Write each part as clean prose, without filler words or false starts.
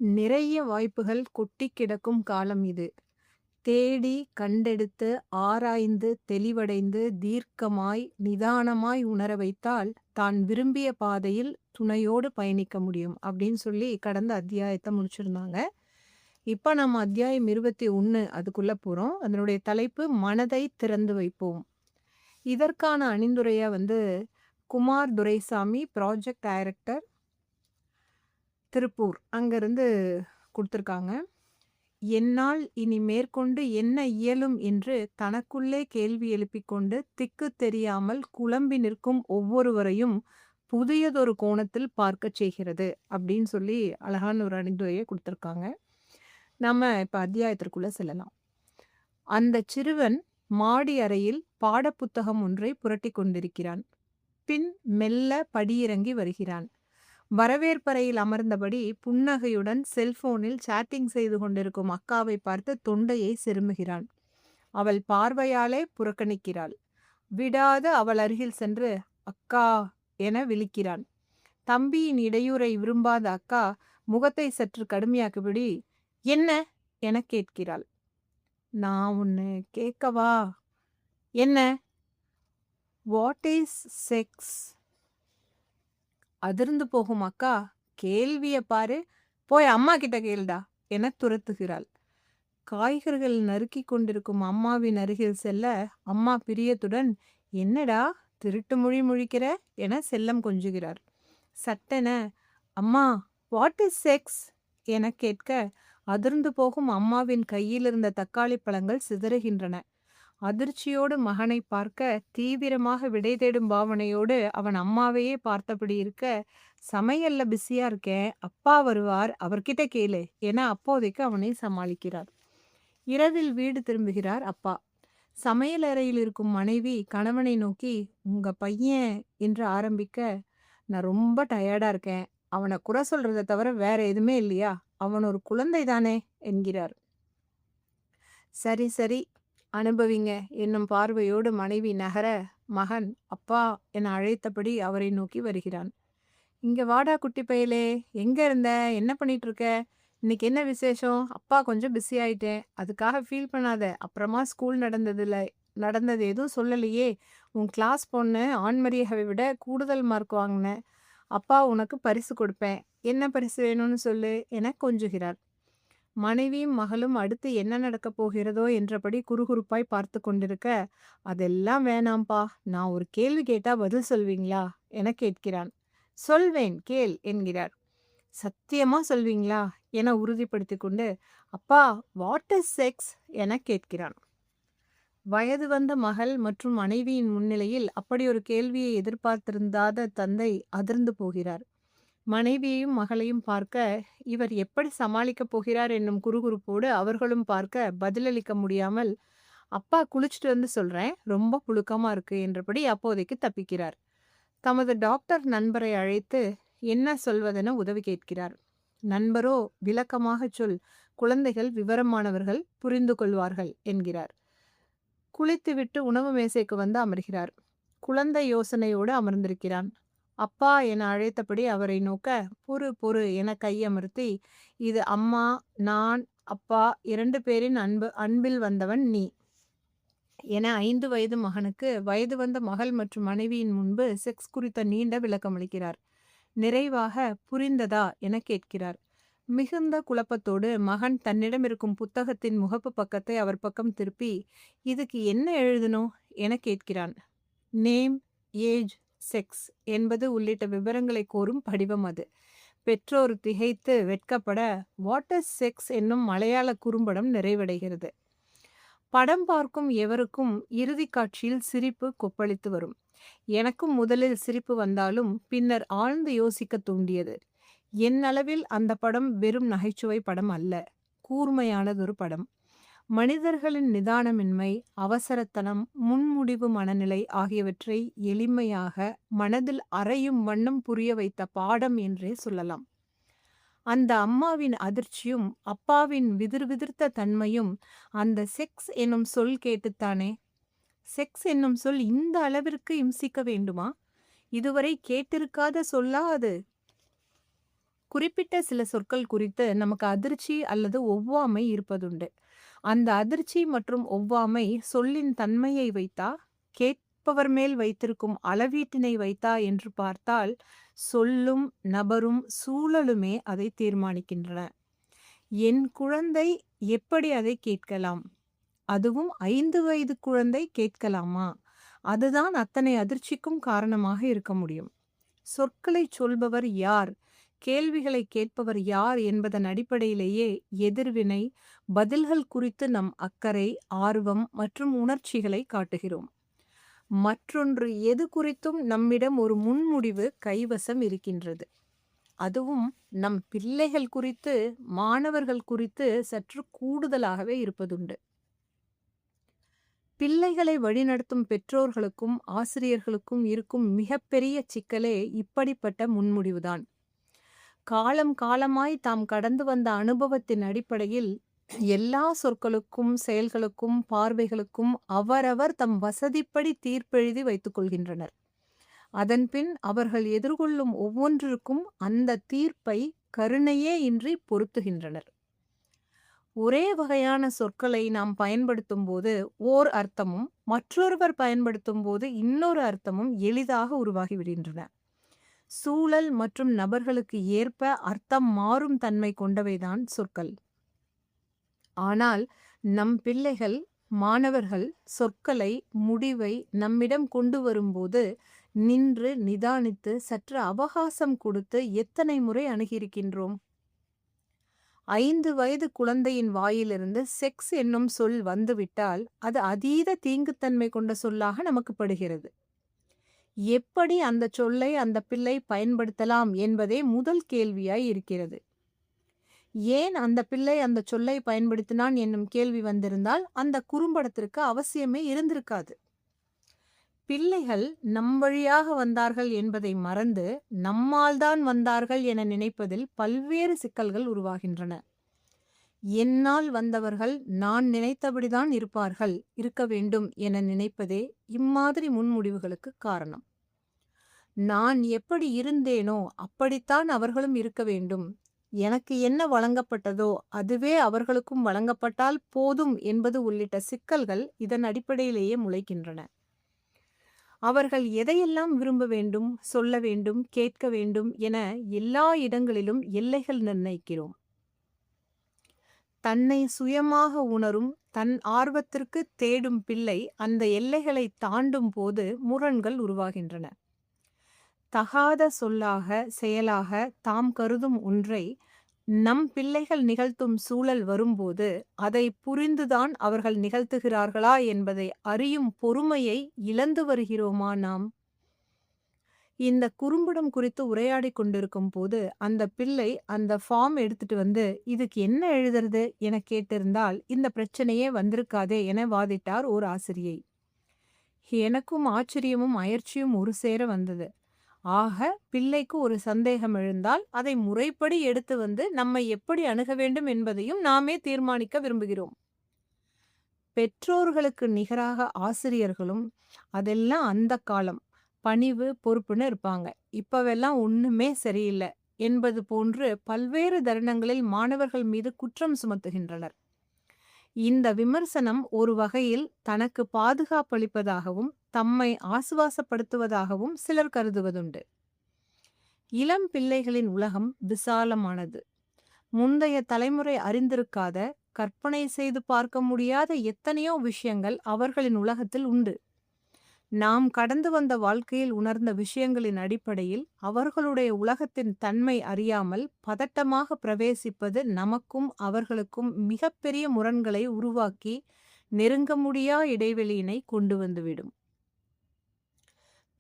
நிறைய வாய்ப்புகள் கொட்டிக் கிடக்கும் காலம் இது. தேடி, கண்டெடுத்து, ஆராய்ந்து, தெளிவடைந்து, தீர்க்கமாய், நிதானமாய் உணர வைத்தால், தான் விரும்பிய பாதையில் துணையோடு பயணிக்க முடியும். அப்படின்னு சொல்லி கடந்த அத்தியாயத்த முடிச்சிருந்தாங்க. இப்ப நம்ம அத்தியாயம் 21 அதுக்குள்ள போறோம். அதனுடைய தலைப்பு மனதை திறந்து வைப்போம். இதற்கான அணிந்துரைய குமார் துரைசாமி, ப்ராஜெக்ட் டைரக்டர், திருப்பூர் அங்கருந்து குடுத்துருக்காங்க. என்னால் இனி மேற்கொண்டு என்ன இயலும் என்று தனக்குள்ளே கேள்வி எழுப்பிக் கொண்டு திக்கு தெரியாமல் குழம்பி நிற்கும் ஒவ்வொருவரையும் புதியதொரு கோணத்தில் பார்க்கச் செய்கிறது அப்படின்னு சொல்லி அழகான ஒரு அணிந்துரையை கொடுத்துருக்காங்க. நம்ம இப்ப அத்தியாயத்திற்குள்ள செல்லலாம். அந்த சிறுவன் மாடி அறையில் பாடப்புத்தகம் ஒன்றை புரட்டி கொண்டிருக்கிறான். பின் மெல்ல படியிறங்கி வருகிறான். வரவேற்பறையில் அமர்ந்தபடி புன்னகையுடன் செல்போனில் சாட்டிங் செய்து கொண்டிருக்கும் அக்காவை பார்த்து தொண்டையை செருமுகிறான். அவள் பார்வையாலே புறக்கணிக்கிறாள். விடாது அவள் அருகில் சென்று அக்கா என விழிக்கிறான். தம்பியின் இடையூறை விரும்பாத அக்கா முகத்தை சற்று கடுமையாக்குபடி என்ன என கேட்கிறாள். நான் ஒன்னு கேட்கவா? என்ன? What is sex? அதிர்ந்து போகும் அக்கா கேள்விய பாரு, போய் அம்மா கிட்ட கேளுடா என துரத்துகிறாள். காய்கறிகள் நறுக்கி கொண்டிருக்கும் அம்மாவின் அருகில் செல்ல அம்மா பிரியத்துடன் என்னடா திருட்டு மொழி முழிக்கிற என செல்லம் கொஞ்சுகிறார். சட்டென அம்மா வாட் இஸ் செக்ஸ் என கேட்க அதிர்ந்து போகும் அம்மாவின் கையில் இருந்த தக்காளி பழங்கள் சிதறுகின்றன. அதிர்ச்சியோடு மகனை பார்க்க தீவிரமாக விடை தேடும் பாவனையோடு அவன் அம்மாவையே பார்த்தபடி இருக்க, சமையல்ல பிஸியா இருக்கேன், அப்பா வருவார், அவர்கிட்ட கேளு என அப்போதைக்கு அவனை சமாளிக்கிறார். இரவில் வீடு திரும்புகிறார் அப்பா. சமையல் அறையில் இருக்கும் மனைவி கணவனை நோக்கி உங்க பையன் என்று ஆரம்பிக்க, நான் ரொம்ப டயர்டா இருக்கேன், அவனை குறை சொல்றதை தவிர வேற எதுவுமே இல்லையா, அவன் ஒரு குழந்தை தானே என்கிறார். சரி சரி அனுபவிங்க என்னும் பார்வையோடு மனைவி நகர மகன் அப்பா என அழைத்தபடி அவரை நோக்கி வருகிறான். இங்க வாடா குட்டி பயலே, எங்க இருந்த, என்ன பண்ணிட்டு இருக்க, இன்னைக்கு என்ன விசேஷம்? அப்பா கொஞ்சம் பிஸி ஆயிட்டேன், அதுக்காக ஃபீல் பண்ணாத, அப்புறமா ஸ்கூல் நடந்தது எதுவும் சொல்லலையே, உன் கிளாஸ் பொண்ணு ஆண்மரியாவை விட கூடுதல் மார்க் வாங்கின, அப்பா உனக்கு பரிசு கொடுப்பேன், என்ன பரிசு வேணும்னு சொல்லு என கொஞ்சுகிறார். மனைவியும் மகளும் அடுத்து என்ன நடக்கப் போகிறதோ என்றபடி குறுகுறுப்பாய் பார்த்து கொண்டிருக்க, அதெல்லாம் வேணாம்பா, நான் ஒரு கேள்வி கேட்டா பதில் சொல்வீங்களா என கேட்கிறான். சொல்வேன் கேள் என்கிறார். சத்தியமா சொல்வீங்களா என உறுதிப்படுத்தி கொண்டு அப்பா வாட் இஸ் செக்ஸ் என கேட்கிறான். வயது வந்த மகள் மற்றும் மனைவியின் முன்னிலையில் அப்படி ஒரு கேள்வியை எதிர்பார்த்திருந்தாத தந்தை அதிர்ந்து போகிறார். மனைவியையும் மகளையும் பார்க்க இவர் எப்படி சமாளிக்கப் போகிறார் என்னும் குறுகுறுப்போடு அவர்களும் பார்க்க பதிலளிக்க முடியாமல் அப்பா குளிச்சுட்டு வந்து சொல்றேன், ரொம்ப புழுக்கமா இருக்கு என்றபடி அப்போதைக்கு தப்பிக்கிறார். தமது டாக்டர் நண்பரை அழைத்து என்ன சொல்வதென உதவி கேட்கிறார். நண்பரோ விளக்கமாக சொல், குழந்தைகள் விவரமானவர்கள், புரிந்து கொள்வார்கள் என்கிறார். குளித்துவிட்டு உணவு மேசைக்கு வந்து அமர்கிறார். குழந்தை யோசனையோடு அமர்ந்திருக்கிறான். அப்பா என அழைத்தபடி அவரை நோக்க பொறு என கையமர்த்தி இது அம்மா, நான், அப்பா 2 பேரின் அன்பில் வந்தவன் நீ என 5 வயது மகனுக்கு வயது வந்த மகள் மற்றும் மனைவியின் முன்பு செக்ஸ் குறித்த நீண்ட விளக்கமளிக்கிறார். நிறைவாக புரிந்ததா என கேட்கிறார். மிகுந்த குழப்பத்தோடு மகன் தன்னிடம் இருக்கும் புத்தகத்தின் முகப்பு பக்கத்தை அவர் பக்கம் திருப்பி இதுக்கு என்ன எழுதணும் என கேட்கிறான். நேம், ஏஜ், செக்ஸ் என்பது உள்ளிட்ட விவரங்களை கோரும் படிவம் அது. பெற்றோர் திகைத்து வெட்கப்பட வாட் இஸ் செக்ஸ் என்னும் மலையாள குறும்படம் நிறைவடைகிறது. படம் பார்க்கும் எவருக்கும் இறுதி காட்சியில் சிரிப்பு கொப்பளித்து வரும். எனக்கும் முதலில் சிரிப்பு வந்தாலும் பின்னர் ஆழ்ந்து யோசிக்க தூண்டியது. என் அளவில் அந்த படம் வெறும் நகைச்சுவை படம் அல்ல, கூர்மையானதொரு படம். மனிதர்களின் நிதானமின்மை, அவசரத்தனம், முன்முடிவு மனநிலை ஆகியவற்றை எளிமையாக மனதில் அறையும் வண்ணம் புரிய வைத்த பாடம் என்றே சொல்லலாம். அந்த அம்மாவின் அதிர்ச்சியும் அப்பாவின் விதிர்விதிர்த்த தன்மையும் அந்த செக்ஸ் என்னும் சொல் கேட்டுத்தானே. செக்ஸ் என்னும் சொல் இந்த அளவிற்கு இம்சிக்க வேண்டுமா? இதுவரை கேட்டிருக்காத சொல்லா அது? குறிப்பிட்ட சில சொற்கள் குறித்து நமக்கு அதிர்ச்சி அல்லது ஒவ்வாமை இருப்பதுண்டு. அந்த அதிர்ச்சி மற்றும் ஒவ்வாமை சொல்லின் தன்மையை வைத்தா, கேட்பவர் மேல் வைத்திருக்கும் அளவீட்டினை வைத்தா என்று பார்த்தால், சொல்லும், நபரும், சூழலுமே அதை தீர்மானிக்கின்றன. என் குழந்தை எப்படி அதை கேட்கலாம்? அதுவும் 5 வயது குழந்தை கேட்கலாமா? அதுதான் அத்தனை அதிர்ச்சிக்கும் காரணமாக இருக்க முடியும். சொற்களைச் சொல்பவர் யார்? கேள்விகளை கேட்பவர் யார் என்பதன் அடிப்படையிலேயே எதிர்வினை, பதில்கள் குறித்து நம் அக்கறை, ஆர்வம் மற்றும் உணர்ச்சிகளை காட்டுகிறோம். மற்றொன்று எது குறித்தும் நம்மிடம் ஒரு முன்முடிவு கைவசம் இருக்கின்றது. அதுவும் நம் பிள்ளைகள் குறித்து, மாணவர்கள் குறித்து சற்று கூடுதலாகவே இருப்பதுண்டு. பிள்ளைகளை வழிநடத்தும் பெற்றோர்களுக்கும் ஆசிரியர்களுக்கும் இருக்கும் மிகப்பெரிய சிக்கலே இப்படிப்பட்ட முன்முடிவுதான். காலம் காலமாய் தாம் கடந்து வந்த அனுபவத்தின் அடிப்படையில் எல்லா சொற்களுக்கும், செயல்களுக்கும், பார்வைகளுக்கும் அவரவர் தம் வசதிப்படி தீர்ப்பெழுதி வைத்துக் கொள்கின்றனர். அதன்பின் அவர்கள் எதிர்கொள்ளும் ஒவ்வொன்றிற்கும் அந்த தீர்ப்பை கருணையே இன்றி பொருத்துகின்றனர். ஒரே வகையான சொற்களை நாம் பயன்படுத்தும் போது ஓர் அர்த்தமும், மற்றொருவர் பயன்படுத்தும் போது இன்னொரு அர்த்தமும் எளிதாக உருவாகிவிடுகின்றன. சூழல் மற்றும் நபர்களுக்கு ஏற்ப அர்த்தம் மாறும் தன்மை கொண்டவைதான் சொற்கள். ஆனால் நம் பிள்ளைகள், மாணவர்கள் சொற்களை, முடிவை நம்மிடம் கொண்டு வரும்போது நின்று நிதானித்து சற்று அவகாசம் கொடுத்து எத்தனை முறை அணுகியிருக்கின்றோம்? 5 வயது குழந்தையின் வாயிலிருந்து செக்ஸ் என்னும் சொல் வந்துவிட்டால் அது அதீத தீங்குத்தன்மை கொண்ட சொல்லாக நமக்கு படுகிறது. எப்படி அந்த சொல்லை அந்த பிள்ளை பயன்படுத்தலாம் என்பதே முதல் கேள்வியாய் இருக்கிறது. ஏன் அந்த பிள்ளை அந்த சொல்லை பயன்படுத்தினான் என்னும் கேள்வி வந்திருந்தால் அந்த குறும்படத்திற்கு அவசியமே இருந்திருக்காது. பிள்ளைகள் நம் வழியாக வந்தார்கள் என்பதை மறந்து நம்மால்தான் வந்தார்கள் என நினைப்பதில் பல்வேறு சிக்கல்கள் உருவாகின்றன. என்னால் வந்தவர்கள் நான் நினைத்தபடிதான் இருக்க வேண்டும் என நினைப்பதே இம்மாதிரி முன்முடிவுகளுக்கு காரணம். நான் எப்படி இருந்தேனோ அப்படித்தான் அவர்களும் இருக்க வேண்டும், எனக்கு என்ன வழங்கப்பட்டதோ அதுவே அவர்களுக்கும் வழங்கப்பட்டால் போதும் என்பது உள்ளிட்ட சிக்கல்கள் இதன் அடிப்படையிலேயே முளைக்கின்றன. அவர்கள் எதையெல்லாம் விரும்ப வேண்டும், சொல்ல வேண்டும், கேட்க வேண்டும் என எல்லா இடங்களிலும் எல்லைகள் நிர்ணயிக்கிறோம். தன்னை சுயமாக உணரும், தன் ஆர்வத்திற்கு தேடும் பிள்ளை அந்த எல்லைகளை தாண்டும் போது முரண்கள் உருவாகின்றன. தகாத சொல்லாக, செயலாக தாம் கருதும் ஒன்றை நம் பிள்ளைகள் நிகழ்த்தும் சூழல் வரும்போது அதை புரிந்துதான் அவர்கள் நிகழ்த்துகிறார்களா என்பதை அறியும் பொறுமையை இழந்து வருகிறோமா நாம்? இந்த குறும்படம் குறித்து உரையாடி கொண்டிருக்கும் போது அந்த பிள்ளை அந்த ஃபார்ம் எடுத்துட்டு வந்து இதுக்கு என்ன எழுதுறது என கேட்டிருந்தால் இந்த பிரச்சனையே வந்திருக்காதே என வாதிட்டார் ஓர் ஆசிரியை. எனக்கும் ஆச்சரியமும் அயற்சியும் ஒரு சேர வந்தது. ஆக பிள்ளைக்கு ஒரு சந்தேகம் எழுந்தால் அதை முறைப்படி எடுத்து வந்து நம்மை எப்படி அணுக வேண்டும் என்பதையும் நாமே தீர்மானிக்க விரும்புகிறோம். பெற்றோர்களுக்கு நிகராக ஆசிரியர்களும் அதெல்லாம் அந்த காலம், பணிவு பொறுப்புன்னு இருப்பாங்க, இப்பவெல்லாம் ஒண்ணுமே சரியில்லை என்பது போன்று பல்வேறு தருணங்களில் மாணவர்கள் மீது குற்றம் சுமத்துகின்றனர். இந்த விமர்சனம் ஒரு வகையில் தனக்கு பாதுகாப்பளிப்பதாகவும் தம்மை ஆசுவாசப்படுத்துவதாகவும் சிலர் கருதுவதுண்டு. இளம் பிள்ளைகளின் உலகம் விசாலமானது. முந்தைய தலைமுறை அறிந்திருக்காத, கற்பனை செய்து பார்க்க முடியாத எத்தனையோ விஷயங்கள் அவர்களின் உலகத்தில் உண்டு. நாம் கடந்து வந்த வாழ்க்கையில் உணர்ந்த விஷயங்களின் அடிப்படையில் அவர்களுடைய உலகத்தின் தன்மை அறியாமல் பதட்டமாக பிரவேசிப்பது நமக்கும் அவர்களுக்கும் மிகப்பெரிய முரண்களை உருவாக்கி நெருங்க முடியா இடைவெளியினை கொண்டு வந்துவிடும்.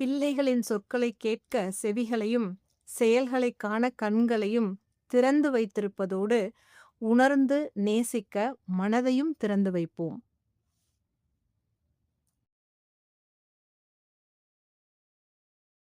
பிள்ளைகளின் சொற்களை கேட்க செவிகளையும் செயல்களை காண கண்களையும் திறந்து வைத்திருப்பதோடு உணர்ந்து நேசிக்க மனதையும் திறந்து வைப்போம்.